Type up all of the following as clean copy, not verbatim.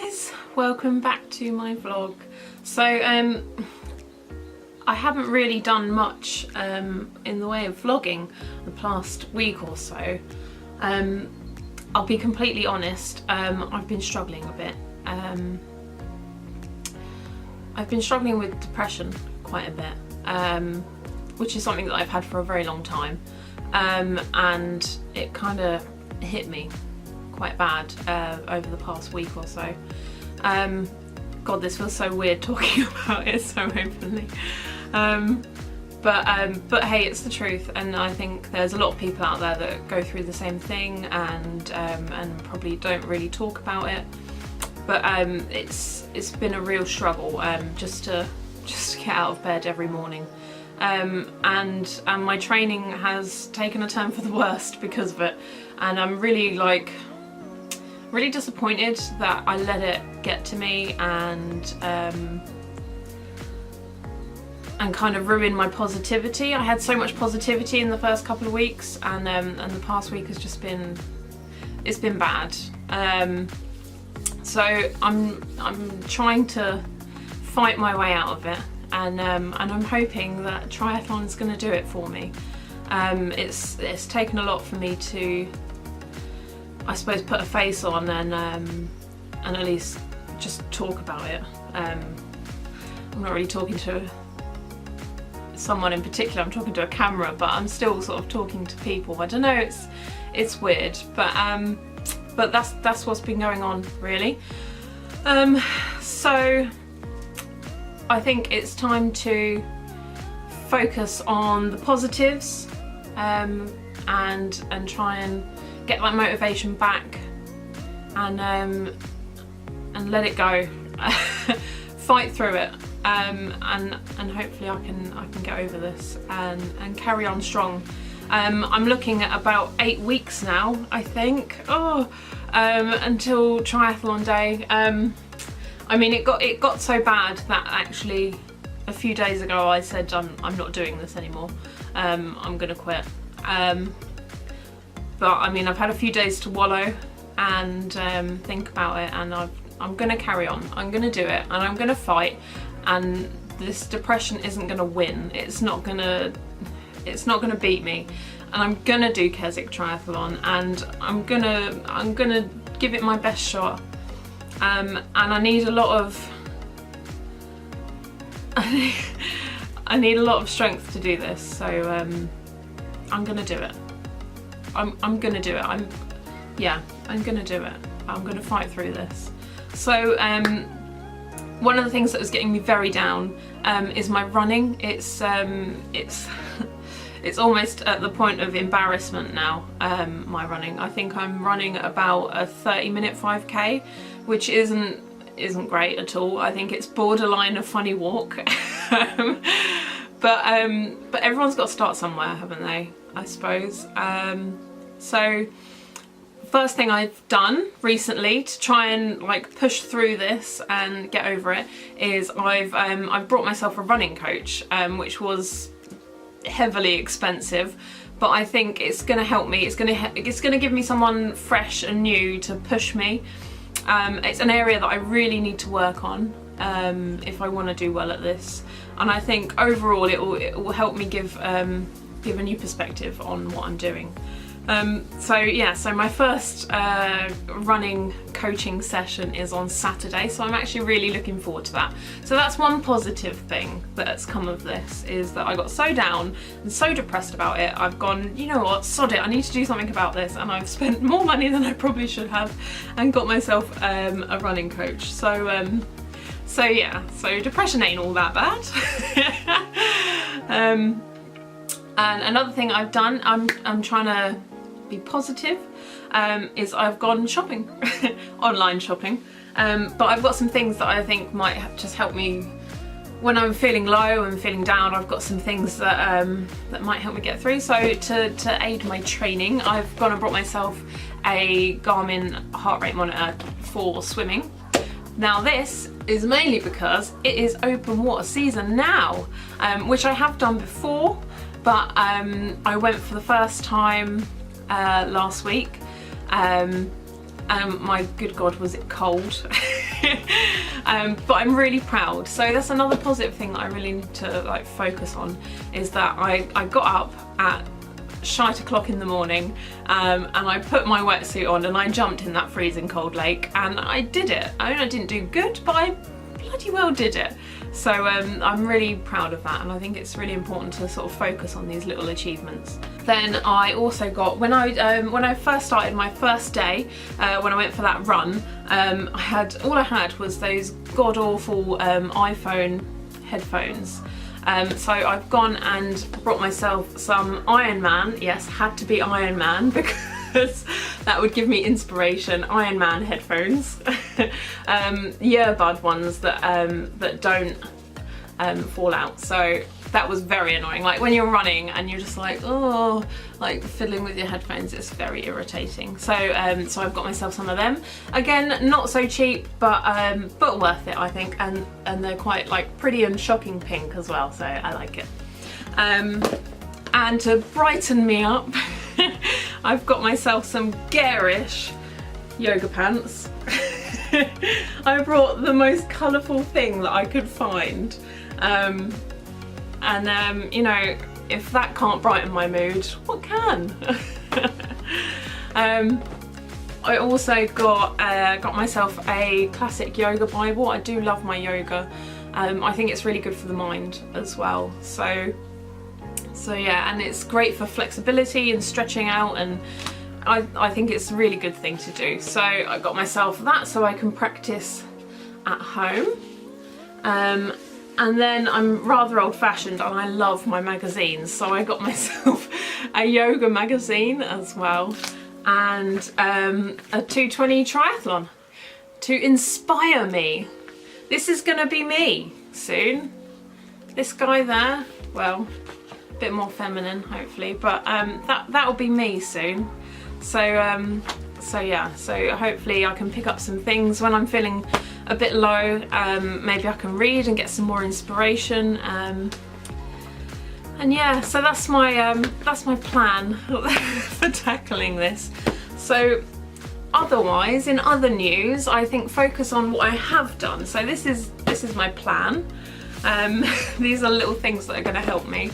guys, welcome back to my vlog. So I haven't really done much in the way of vlogging the past week or so. I'll be completely honest, I've been struggling a bit. I've been struggling with depression quite a bit, which is something that I've had for a very long time, and it kind of hit me quite bad over the past week or so. God, this feels so weird talking about it so openly. But hey, it's the truth, and I think there's a lot of people out there that go through the same thing and probably don't really talk about it. But it's been a real struggle just to get out of bed every morning. And my training has taken a turn for the worst because of it, and I'm really disappointed that I let it get to me and kind of ruin my positivity. I had so much positivity in the first couple of weeks, and the past week has just been, it's been bad. So I'm trying to fight my way out of it, and I'm hoping that triathlon's going to do it for me. It's taken a lot for me to, I suppose, put a face on and at least just talk about it. I'm not really talking to someone in particular, I'm talking to a camera, but I'm still sort of talking to people. I don't know, it's weird, but that's what's been going on, really. So I think it's time to focus on the positives, and try and get that motivation back, and let it go. Fight through it, and hopefully I can get over this and carry on strong. I'm looking at about 8 weeks now, I think, until triathlon day. I mean, it got so bad that actually a few days ago I said I'm not doing this anymore. I'm gonna quit. But I mean, I've had a few days to wallow and think about it, and I'm gonna carry on. I'm gonna do it, and I'm gonna fight. And this depression isn't gonna win. It's not gonna beat me. And I'm gonna do Keswick Triathlon, and I'm gonna give it my best shot. And I need a lot of I need a lot of strength to do this. So I'm gonna do it. I'm gonna do it. I'm gonna do it. I'm gonna fight through this. So one of the things that was getting me very down is my running. It's almost at the point of embarrassment now, my running. I think I'm running at about a 30-minute 5k, which isn't great at all. I think it's borderline a funny walk. But everyone's got to start somewhere, haven't they, I suppose. So first thing I've done recently to try and push through this and get over it is I've brought myself a running coach, which was heavily expensive, but I think it's going to help me. It's going to give me someone fresh and new to push me. It's an area that I really need to work on if I want to do well at this, and I think overall it will help me give a new perspective on what I'm doing. So my first running coaching session is on Saturday, so I'm actually really looking forward to that. So that's one positive thing that's come of this, is that I got so down and so depressed about it. I've gone, you know what, sod it, I need to do something about this, and I've spent more money than I probably should have and got myself a running coach. So depression ain't all that bad. And another thing I've done, I'm trying to be positive, is I've gone shopping, online shopping, but I've got some things that I think might just help me when I'm feeling low and feeling down. I've got some things that might help me get through. So to aid my training, I've gone and brought myself a Garmin heart rate monitor for swimming. Now this is mainly because it is open water season now, which I have done before, but I went for the first time last week, My good God, was it cold. But I'm really proud. So that's another positive thing that I really need to like focus on, is that I got up at shite o'clock in the morning, and I put my wetsuit on and I jumped in that freezing cold lake, and I did it. I mean, I didn't do good, but I bloody well did it. So I'm really proud of that, and I think it's really important to sort of focus on these little achievements. Then I also got, when I first started my first day, when I went for that run, all I had was those god-awful iPhone headphones. So I've gone and brought myself some Ironman, yes, had to be Ironman because that would give me inspiration, Ironman headphones. Earbud ones that don't fall out. So that was very annoying. Like when you're running and you're just like, oh, like fiddling with your headphones, it's very irritating. So so I've got myself some of them. Again, not so cheap, but worth it, I think. And they're quite like pretty and shocking pink as well, so I like it. And to brighten me up, I've got myself some garish yoga pants. I brought the most colourful thing that I could find. You know, if that can't brighten my mood, what can? I also got myself a classic yoga Bible. I do love my yoga. I think it's really good for the mind as well. So yeah, and it's great for flexibility and stretching out, and I think it's a really good thing to do. So I got myself that so I can practice at home. And then I'm rather old-fashioned and I love my magazines, so I got myself a yoga magazine as well, and a 220 triathlon to inspire me. This is gonna be me soon. This guy there, well, a bit more feminine hopefully, but that'll be me soon. So yeah, so hopefully I can pick up some things when I'm feeling a bit low. Maybe I can read and get some more inspiration. And yeah, so that's my plan for tackling this. So otherwise, in other news, I think focus on what I have done. So this is my plan. These are little things that are going to help me.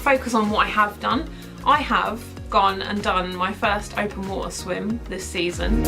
Focus on what I have done. I have gone and done my first open water swim this season.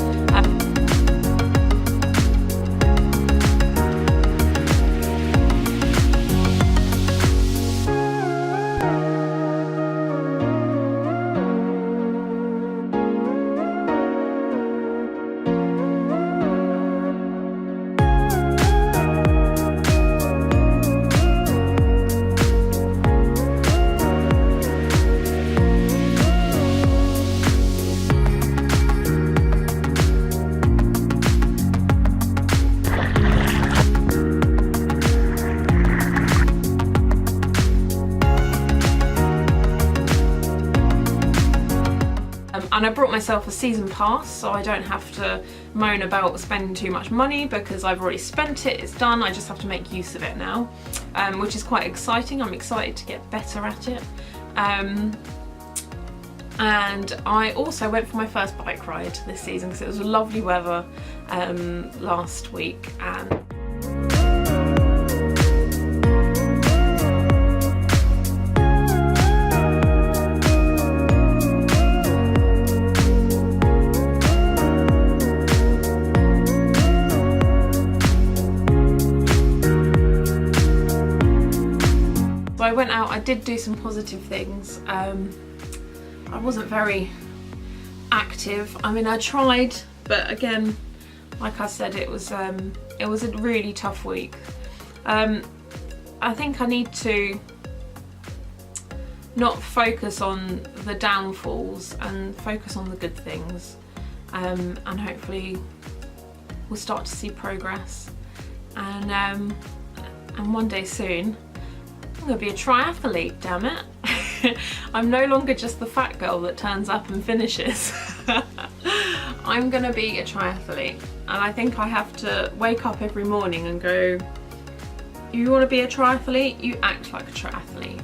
And I brought myself a season pass, so I don't have to moan about spending too much money because I've already spent it, it's done, I just have to make use of it now, which is quite exciting. I'm excited to get better at it. And I also went for my first bike ride this season because it was lovely weather last week. And I went out, I did do some positive things. I wasn't very active. I mean, I tried, but again, like I said, it was a really tough week. I think I need to not focus on the downfalls and focus on the good things, and hopefully we'll start to see progress. And one day soon, I'm going to be a triathlete, damn it. I'm no longer just the fat girl that turns up and finishes. I'm going to be a triathlete, and I think I have to wake up every morning and go, you want to be a triathlete? You act like a triathlete.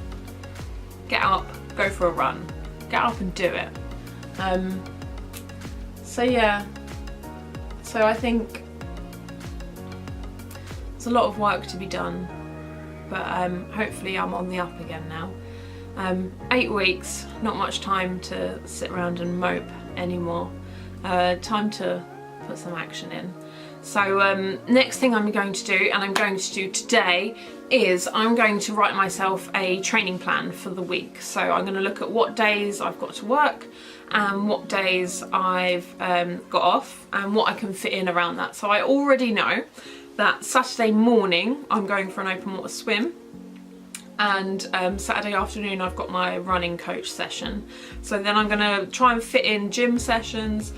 Get up, go for a run. Get up and do it. So yeah, So I think there's a lot of work to be done, but hopefully I'm on the up again now. 8 weeks, not much time to sit around and mope anymore. Time to put some action in. So next thing I'm going to do, and I'm going to do today, is I'm going to write myself a training plan for the week. So I'm going to look at what days I've got to work and what days I've got off and what I can fit in around that. So I already know that Saturday morning I'm going for an open water swim, and Saturday afternoon I've got my running coach session. So then I'm going to try and fit in gym sessions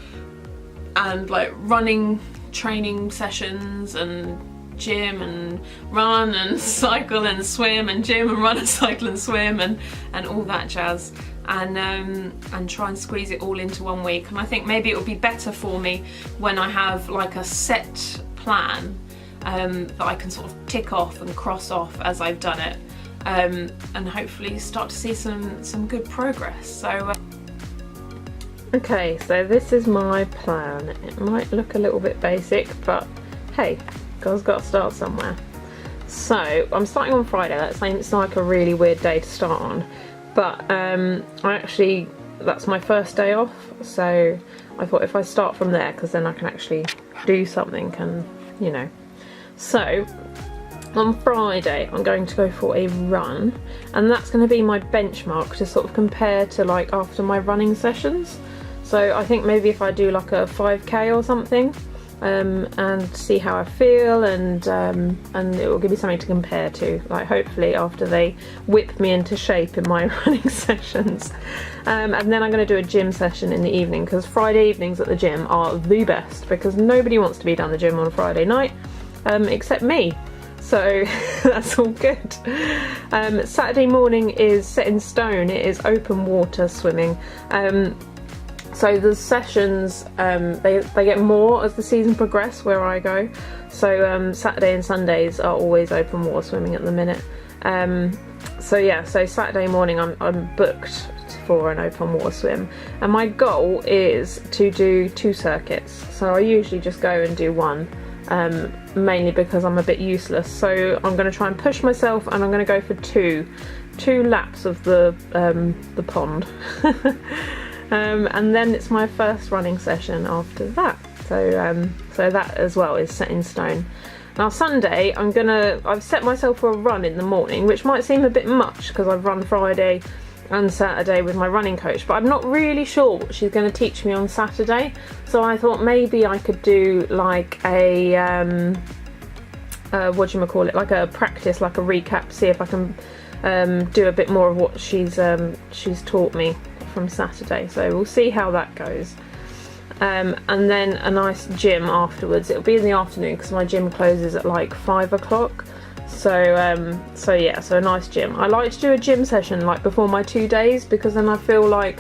and like running training sessions and gym and run and cycle and swim and gym and run and cycle and swim and all that jazz, and try and squeeze it all into 1 week. And I think maybe it would be better for me when I have like a set plan that I can sort of tick off and cross off as I've done it, and hopefully start to see some good progress. So okay, so this is my plan. It might look a little bit basic, but hey, God's got to start somewhere. So I'm starting on Friday. That seems like a really weird day to start on, but that's my first day off, so I thought if I start from there, because then I can actually do something, and you know. So on Friday I'm going to go for a run, and that's going to be my benchmark to sort of compare to like after my running sessions. So I think maybe if I do like a 5k or something, and see how I feel, and it will give me something to compare to, like hopefully after they whip me into shape in my running sessions. And then I'm going to do a gym session in the evening, because Friday evenings at the gym are the best, because nobody wants to be down the gym on a Friday night, except me. So that's all good. Saturday morning is set in stone. It is open water swimming. So the sessions, they get more as the season progresses where I go. So Saturday and Sundays are always open water swimming at the minute. So yeah, so Saturday morning I'm booked for an open water swim, and my goal is to do 2 circuits. So I usually just go and do 1, mainly because I'm a bit useless. So I'm going to try and push myself, and I'm going to go for two laps of the pond. And then it's my first running session after that. So that as well is set in stone. Now Sunday I've set myself for a run in the morning, which might seem a bit much because I've run Friday and Saturday with my running coach, but I'm not really sure what she's going to teach me on Saturday. So I thought maybe I could do like a what do you call it, like a practice, like a recap, see if I can do a bit more of what she's taught me from Saturday. So we'll see how that goes. And then a nice gym afterwards. It'll be in the afternoon because my gym closes at like 5 o'clock. So yeah, so a nice gym. I like to do a gym session like before my 2 days, because then I feel like,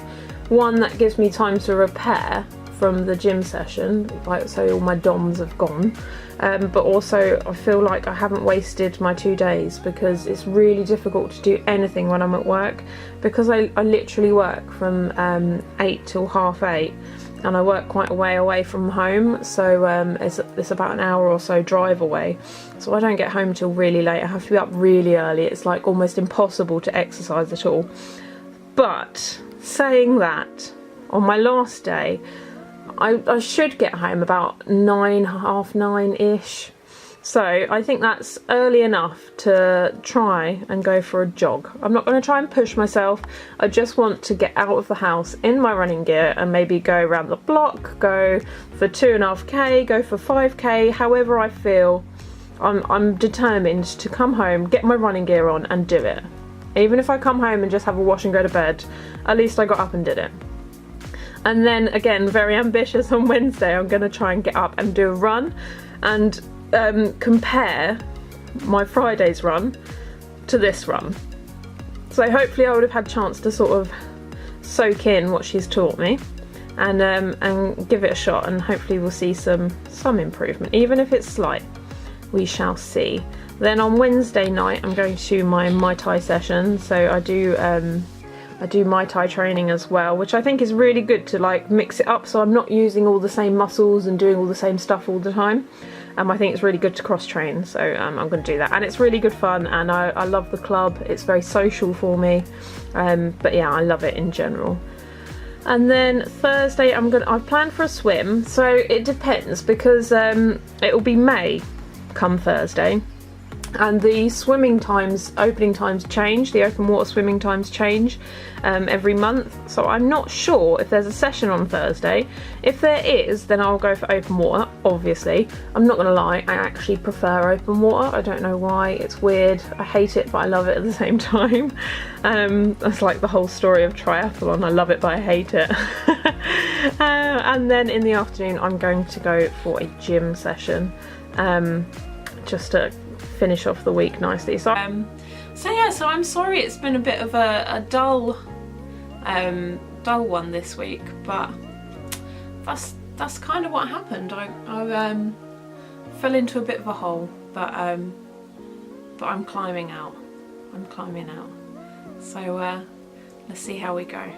one, that gives me time to repair from the gym session, like so all my DOMs have gone, but also I feel like I haven't wasted my 2 days, because it's really difficult to do anything when I'm at work, because I literally work from 8 till 8:30, and I work quite a way away from home, so it's about an hour or so drive away, so I don't get home till really late. I have to be up really early. It's like almost impossible to exercise at all. But saying that, on my last day I should get home about 9, half 9-ish. So I think that's early enough to try and go for a jog. I'm not going to try and push myself. I just want to get out of the house in my running gear and maybe go around the block, go for 2.5k, go for 5k, however I feel. I'm determined to come home, get my running gear on and do it. Even if I come home and just have a wash and go to bed, at least I got up and did it. And then again, very ambitious, on Wednesday I'm going to try and get up and do a run and compare my Friday's run to this run. So hopefully I would have had a chance to sort of soak in what she's taught me and give it a shot, and hopefully we'll see some improvement, even if it's slight. We shall see. Then on Wednesday night I'm going to my Muay Thai session. So I do I do Muay Thai training as well, which I think is really good to like mix it up, so I'm not using all the same muscles and doing all the same stuff all the time. I think it's really good to cross train, so I'm going to do that, and it's really good fun, and I love the club. It's very social for me, but yeah, I love it in general. And then Thursday I've planned for a swim, so it depends, because it will be May come Thursday, and the swimming times, opening times change, the open water swimming times change every month, so I'm not sure if there's a session on Thursday. If there is, then I'll go for open water, obviously. I'm not gonna lie, I actually prefer open water. I don't know why, it's weird. I hate it, but I love it at the same time. That's like the whole story of triathlon. I love it, but I hate it. And then in the afternoon, I'm going to go for a gym session, just to finish off the week nicely. So yeah, so I'm sorry it's been a bit of a dull one this week, but that's kind of what happened. I fell into a bit of a hole, but I'm climbing out. So let's see how we go.